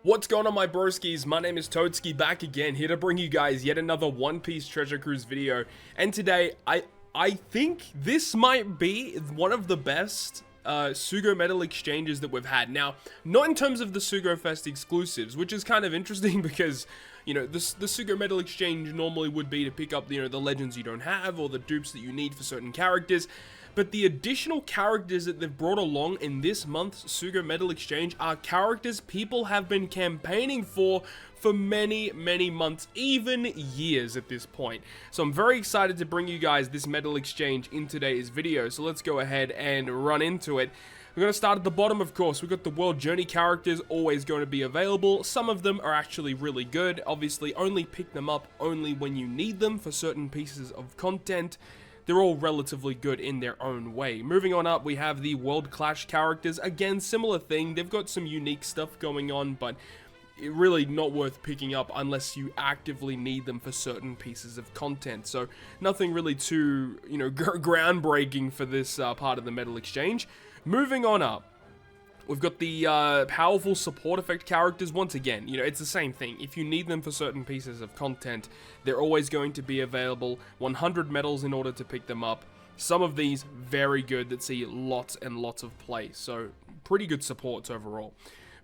What's going on, my broskiis? My name is Toadskii, back again, here to bring you guys yet another One Piece Treasure Cruise video. And today, I think this might be one of the best Sugo-MEDAL exchanges that we've had. Now, not in terms of the Sugo-Fest Exclusives, which is kind of interesting because, you know, the Sugo-MEDAL exchange normally would be to pick up, you know, the legends you don't have or the dupes that you need for certain characters. But the additional characters that they've brought along in this month's Sugo-MEDAL exchange are characters people have been campaigning for many, many months, even years at this point. So I'm very excited to bring you guys this medal exchange in today's video. So let's go ahead and run into it. We're going to start at the bottom, of course. We've got the World Journey characters always going to be available. Some of them are actually really good. Obviously, only pick them up only when you need them for certain pieces of content. They're all relatively good in their own way. Moving on up, we have the World Clash characters. Again, similar thing. They've got some unique stuff going on, but really not worth picking up unless you actively need them for certain pieces of content. So nothing really too, you know, groundbreaking for this part of the medal exchange. Moving on up, we've got the powerful support effect characters. Once again, you know, it's the same thing. If you need them for certain pieces of content, they're always going to be available. 100 medals in order to pick them up. Some of these very good that see lots and lots of play. So pretty good supports overall.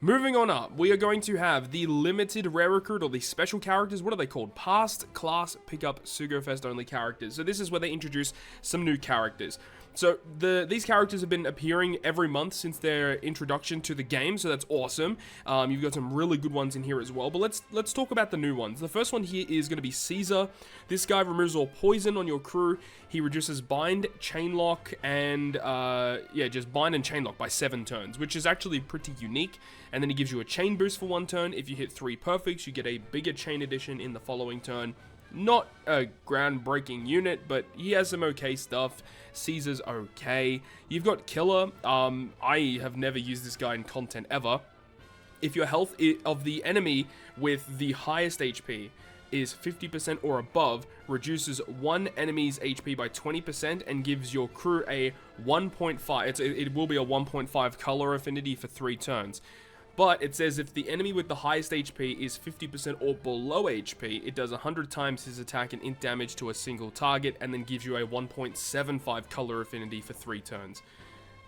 Moving on up, we are going to have the limited rare recruit, or the special characters. What are they called? Past class pickup Sugo-Fest only characters. So this is where they introduce some new characters. So these characters have been appearing every month since their introduction to the game, so that's awesome. You've got some really good ones in here as well, but let's talk about the new ones. The first one here is going to be Caesar. This guy removes all poison on your crew. He reduces bind, chain lock, and yeah, just bind and chain lock by 7 turns, which is actually pretty unique. And then he gives you a chain boost for 1 turn. If you hit 3 perfects, you get a bigger chain addition in the following turn. Not a groundbreaking unit, but he has some okay stuff. Caesar's okay. You've got Killer. I have never used this guy in content ever. If your health of the enemy with the highest HP is 50% or above, reduces one enemy's HP by 20% and gives your crew a 1.5. It will be a 1.5 color affinity for 3 turns. But it says if the enemy with the highest HP is 50% or below HP, it does 100 times his attack and int damage to a single target, and then gives you a 1.75 color affinity for 3 turns.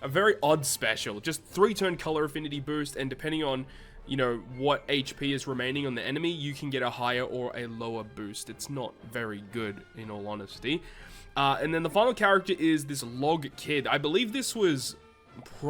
A very odd special, just 3-turn color affinity boost, and depending on, you know, what HP is remaining on the enemy, you can get a higher or a lower boost. It's not very good, in all honesty. And then the final character is this Log Kid. I believe this was...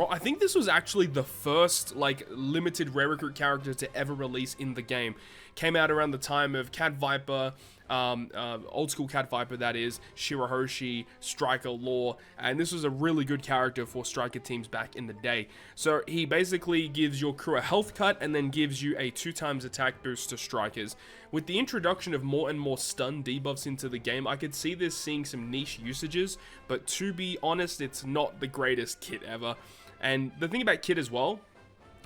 I think this was actually the first, like, limited rare recruit character to ever release in the game. Came out around the time of Cat Viper, old school Cat Viper, that is, Shirahoshi, Striker Law, and this was a really good character for Striker teams back in the day. So he basically gives your crew a health cut and then gives you a 2 times attack boost to Strikers. With the introduction of more and more stun debuffs into the game, I could see this seeing some niche usages, but to be honest, it's not the greatest kit ever. And the thing about Kid as well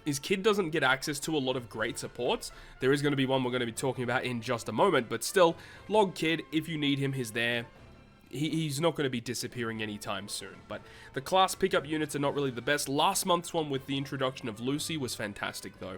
is Kid doesn't get access to a lot of great supports. There is going to be one we're going to be talking about in just a moment, but still, Log Kid, if you need him, he's there. He's not going to be disappearing anytime soon, but the class pickup units are not really the best. Last month's one with the introduction of Lucy was fantastic, though.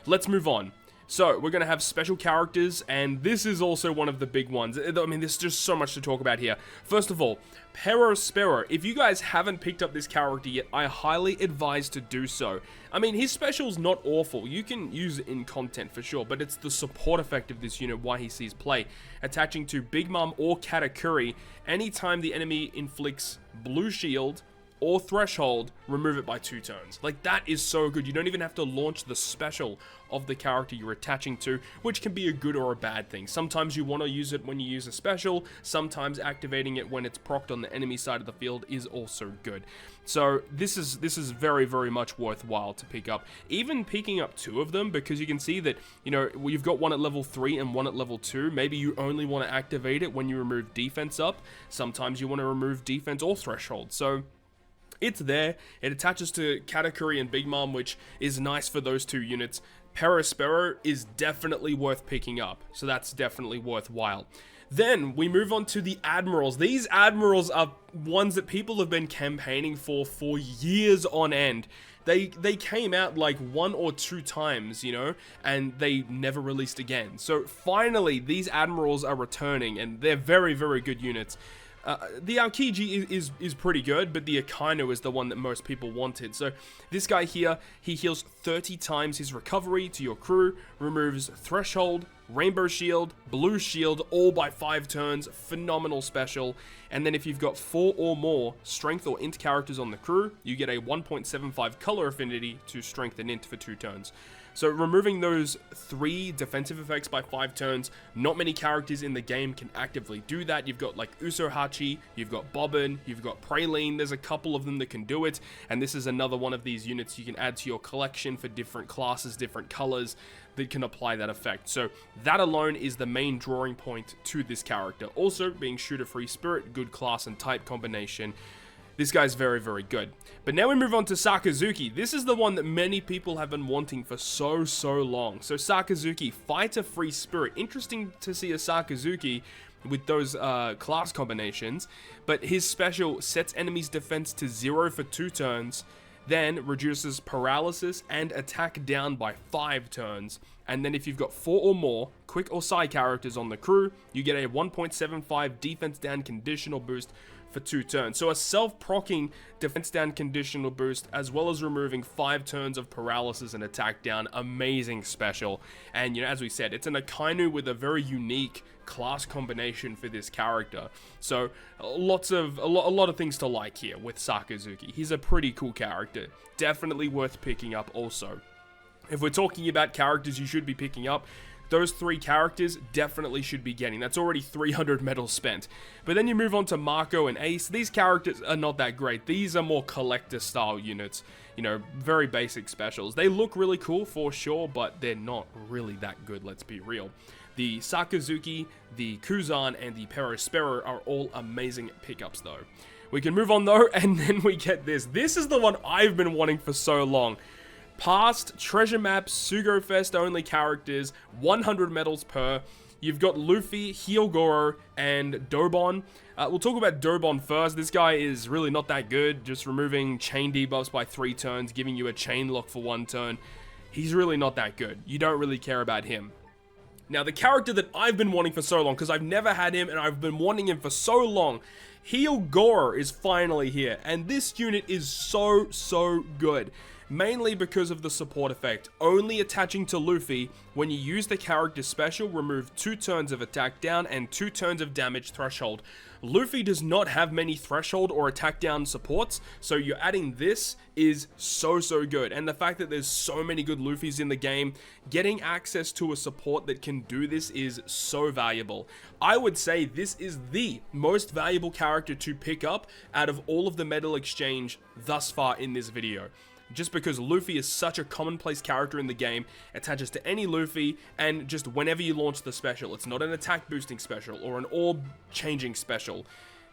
Let's move on. So, we're going to have special characters, and this is also one of the big ones. I mean, there's just so much to talk about here. First of all, Perospero. If you guys haven't picked up this character yet, I highly advise to do so. I mean, his special's not awful. You can use it in content for sure, but it's the support effect of this unit why he sees play. Attaching to Big Mom or Katakuri, anytime the enemy inflicts blue shield or threshold, remove it by 2 turns. Like, that is so good. You don't even have to launch the special of the character you're attaching to, which can be a good or a bad thing. Sometimes you want to use it when you use a special, sometimes activating it when it's procced on the enemy side of the field is also good. So this is very, very much worthwhile to pick up. Even picking up 2 of them, because you can see that, you know, you've got one at level 3 and one at level 2. Maybe you only want to activate it when you remove defense up. Sometimes you want to remove defense or threshold. So it's there. It attaches to Katakuri and Big Mom, which is nice for those 2 units. Perospero is definitely worth picking up, so that's definitely worthwhile. Then we move on to the Admirals. These Admirals are ones that people have been campaigning for years on end. they came out like 1 or 2 times, you know, and they never released again. So finally, these admirals are returning, and they're very, very good units. The Aokiji is pretty good, but the Akainu is the one that most people wanted. So this guy here, he heals 30 times his recovery to your crew, removes Threshold, Rainbow Shield, Blue Shield, all by 5 turns. Phenomenal special. And then if you've got 4 or more Strength or Int characters on the crew, you get a 1.75 color affinity to Strength and Int for 2 turns. So removing those 3 defensive effects by 5 turns, not many characters in the game can actively do that. You've got like Usohachi, you've got Bobbin, you've got Praline, there's a couple of them that can do it, and this is another one of these units you can add to your collection for different classes, different colors that can apply that effect. So that alone is the main drawing point to this character. Also, being Shooter Free Spirit, good class and type combination. This guy's very, very good. But now we move on to Sakazuki. This is the one that many people have been wanting for so long. So Sakazuki, Fighter Free Spirit. Interesting to see a Sakazuki with those class combinations. But his special sets enemies' defense to 0 for 2 turns, then reduces paralysis and attack down by 5 turns. And then if you've got 4 or more quick or psi characters on the crew, you get a 1.75 defense down conditional boost for 2 turns. So a self-proccing defense down conditional boost, as well as removing 5 turns of paralysis and attack down. Amazing special. And, you know, as we said, it's an Akainu with a very unique class combination for this character. So a lot of things to like here with Sakazuki. He's a pretty cool character. Definitely worth picking up also. If we're talking about characters you should be picking up, those 3 characters definitely should be getting. That's already 300 medals spent. But then you move on to Marco and Ace. These characters are not that great. These are more collector style units. You know, very basic specials. They look really cool for sure, but they're not really that good, let's be real. The Sakazuki, the Kuzan, and the Perospero are all amazing pickups though. We can move on though, and then we get this. This is the one I've been wanting for so long. Past treasure maps, Sugo-Fest only characters, 100 medals per. You've got Luffy, Hyogoro, and Dobon. We'll talk about Dobon first. This guy is really not that good, just removing chain debuffs by 3 turns, giving you a chain lock for 1 turn. He's really not that good. You don't really care about him. Now, the character that I've been wanting for so long, because I've never had him and I've been wanting him for so long, Hyogoro is finally here, and this unit is so good. Mainly because of the support effect, only attaching to Luffy. When you use the character special, remove 2 turns of attack down and 2 turns of damage threshold. Luffy does not have many threshold or attack down supports, so you're adding this is so good. And the fact that there's so many good Luffys in the game, getting access to a support that can do this is so valuable. I would say this is the most valuable character to pick up out of all of the medal exchange thus far in this video. Just because Luffy is such a commonplace character in the game, attaches to any Luffy, and just whenever you launch the special, it's not an attack boosting special or an orb changing special.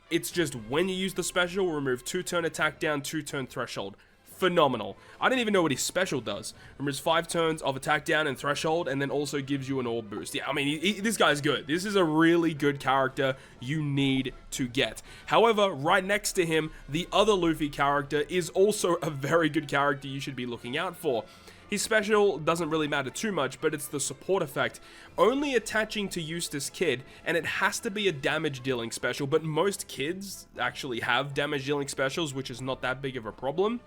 It's just when you use the special, remove 2 turn attack down, 2 turn threshold. Phenomenal. I don't even know what his special does. Removes 5 turns of attack down and threshold, and then also gives you an orb boost. Yeah, I mean, this guy's good. This is a really good character you need to get. However, right next to him, the other Luffy character is also a very good character you should be looking out for. His special doesn't really matter too much, but it's the support effect. Only attaching to Eustace Kid, and it has to be a damage dealing special, but most kids actually have damage dealing specials, which is not that big of a problem.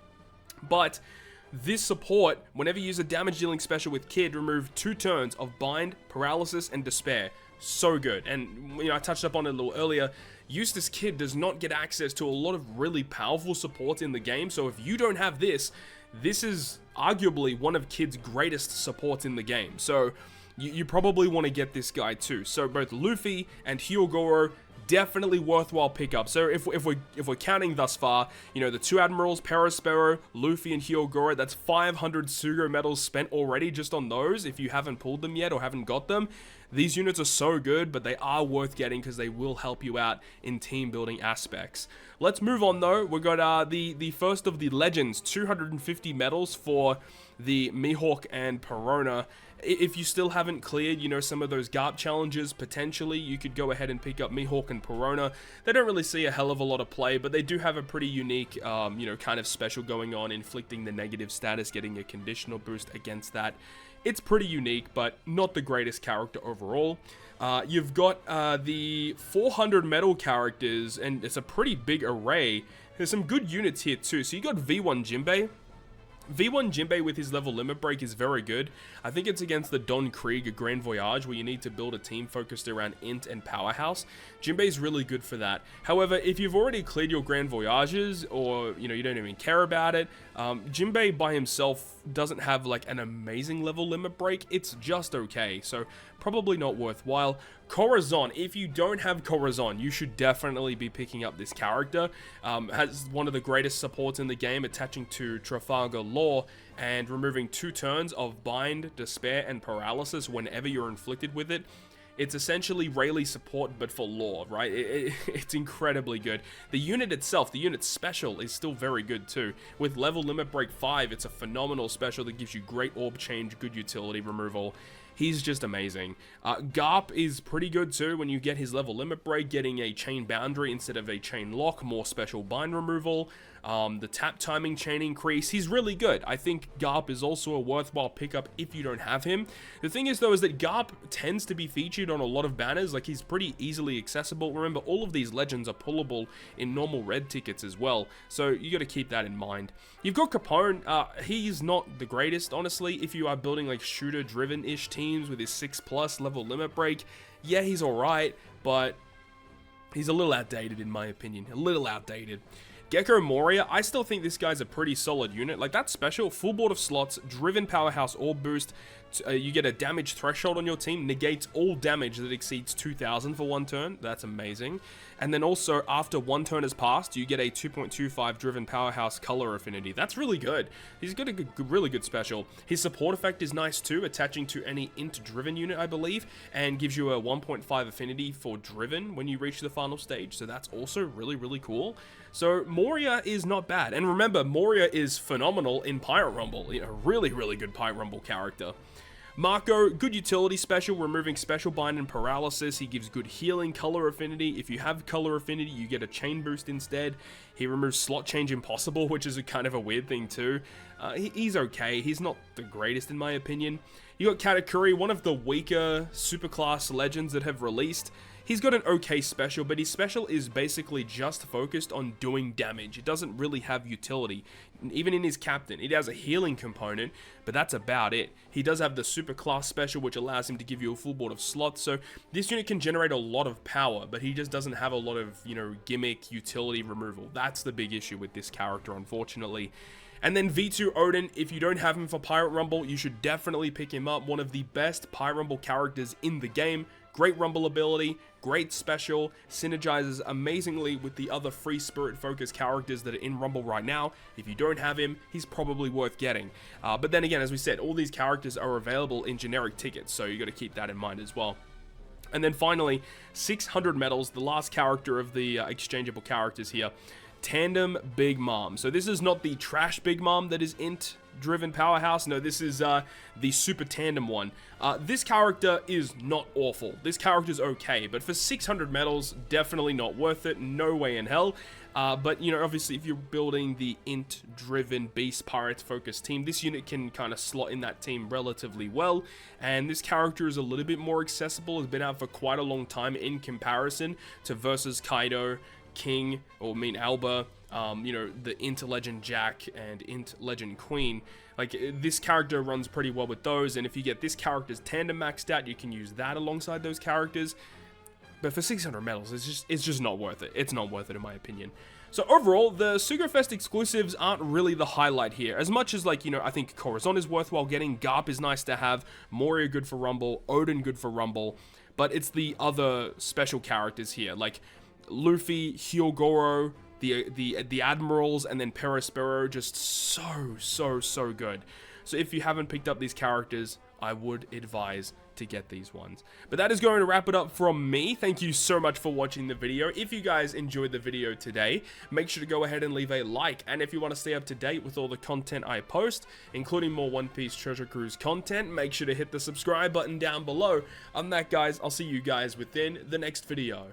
But this support, whenever you use a damage dealing special with Kid, remove 2 turns of Bind, Paralysis, and Despair. So good. And, you know, I touched up on it a little earlier. Eustace Kid does not get access to a lot of really powerful support in the game. So if you don't have this, this is arguably one of Kid's greatest supports in the game. So you probably want to get this guy too. So both Luffy and Hyogoro, definitely worthwhile pickup. So if we're counting thus far, you know, the 2 admirals, Perospero, Luffy, and Hyogoro, that's 500 Sugo medals spent already just on those. If you haven't pulled them yet or haven't got them, these units are so good, but they are worth getting because they will help you out in team building aspects. Let's move on though. We got the first of the legends, 250 medals for the Mihawk and Perona. If you still haven't cleared, you know, some of those GARP challenges, potentially, you could go ahead and pick up Mihawk and Perona. They don't really see a hell of a lot of play, but they do have a pretty unique, you know, kind of special going on, inflicting the negative status, getting a conditional boost against that. It's pretty unique, but not the greatest character overall. You've got the 400 metal characters, and it's a pretty big array. There's some good units here too. So you got V1 Jinbei. V1 Jinbei with his level limit break is very good. I think it's against the Don Krieg Grand Voyage, where you need to build a team focused around Int and Powerhouse. Jinbei is really good for that. However, if you've already cleared your Grand Voyages, or you know, you don't even care about it, Jinbei by himself doesn't have like an amazing level limit break. It's just okay, so probably not worthwhile. Corazon, if you don't have Corazon, you should definitely be picking up this character. Has one of the greatest supports in the game, attaching to Trafalgar Law and removing 2 turns of Bind, Despair, and Paralysis whenever you're inflicted with it. It's essentially Rayleigh support, but for Law, right? It's incredibly good. The unit itself, the unit special, is still very good too. With level limit break 5, it's a phenomenal special that gives you great orb change, good utility removal. He's just amazing. Garp is pretty good too when you get his level limit break, getting a chain boundary instead of a chain lock, more special bind removal, the tap timing chain increase. He's really good. I think Garp is also a worthwhile pickup if you don't have him. The thing is though, is that Garp tends to be featured on a lot of banners. Like, he's pretty easily accessible. Remember, all of these legends are pullable in normal red tickets as well, so you got to keep that in mind. You've got Capone. He's not the greatest, honestly, if you are building like shooter driven ish teams with his 6+ level limit break. Yeah, he's alright, but he's a little outdated in my opinion. A little outdated. Gecko Moria, I still think this guy's a pretty solid unit. Like, that special, full board of slots, driven powerhouse orb boost, you get a damage threshold on your team, negates all damage that exceeds 2,000 for 1 turn. That's amazing. And then also, after 1 turn has passed, you get a 2.25 driven powerhouse color affinity. That's really good. He's got a really good special. His support effect is nice too, attaching to any int driven unit, I believe, and gives you a 1.5 affinity for driven when you reach the final stage. So that's also really, really cool. So Moria is not bad. And remember, Moria is phenomenal in Pirate Rumble. You know, really, really good Pirate Rumble character. Marco, good utility special, removing special bind and paralysis. He gives good healing, color affinity. If you have color affinity, you get a chain boost instead. He removes slot change impossible, which is a kind of a weird thing too. He's okay. He's not the greatest in my opinion. You got Katakuri, one of the weaker superclass legends that have released. He's got an okay special, but his special is basically just focused on doing damage. It doesn't really have utility. Even in his captain, it has a healing component, but that's about it. He does have the super class special, which allows him to give you a full board of slots, so this unit can generate a lot of power, but he just doesn't have a lot of, you know, gimmick utility removal. That's the big issue with this character, unfortunately. And then V2 Odin, if you don't have him for Pirate Rumble, you should definitely pick him up. One of the best Pirate Rumble characters in the game. Great Rumble ability, great special, synergizes amazingly with the other free spirit focused characters that are in Rumble right now. If you don't have him, he's probably worth getting. But then again, as we said, all these characters are available in generic tickets, so you got to keep that in mind as well. And then finally, 600 medals, the last character of the exchangeable characters here. Tandem Big Mom. So this is not the trash Big Mom that is int driven powerhouse. No, this is the super tandem one. This character is not awful. This character's okay, but for 600 medals, definitely not worth it. No way in hell. But, you know, obviously if you're building the int driven beast pirates focused team, this unit can kind of slot in that team relatively well. And this character is a little bit more accessible. Has been out for quite a long time in comparison to versus Kaido, King, or Alba, you know, the Int Legend Jack and Int Legend Queen. Like, this character runs pretty well with those, and if you get this character's tandem maxed out, you can use that alongside those characters. But for 600 medals, it's just not worth it. It's not worth it in my opinion. So overall, the Sugo-Fest exclusives aren't really the highlight here. As much as, like, you know, I think Corazon is worthwhile getting, Garp is nice to have, Moria good for Rumble, Odin good for Rumble, but it's the other special characters here, like Luffy, Hyogoro, the Admirals, and then Perospero, just so good. So if you haven't picked up these characters, I would advise to get these ones. But that is going to wrap it up from me. Thank you so much for watching the video. If you guys enjoyed the video today, make sure to go ahead and leave a like. And if you want to stay up to date with all the content I post, including more One Piece Treasure Cruise content, make sure to hit the subscribe button down below. Other than that, guys, I'll see you guys within the next video.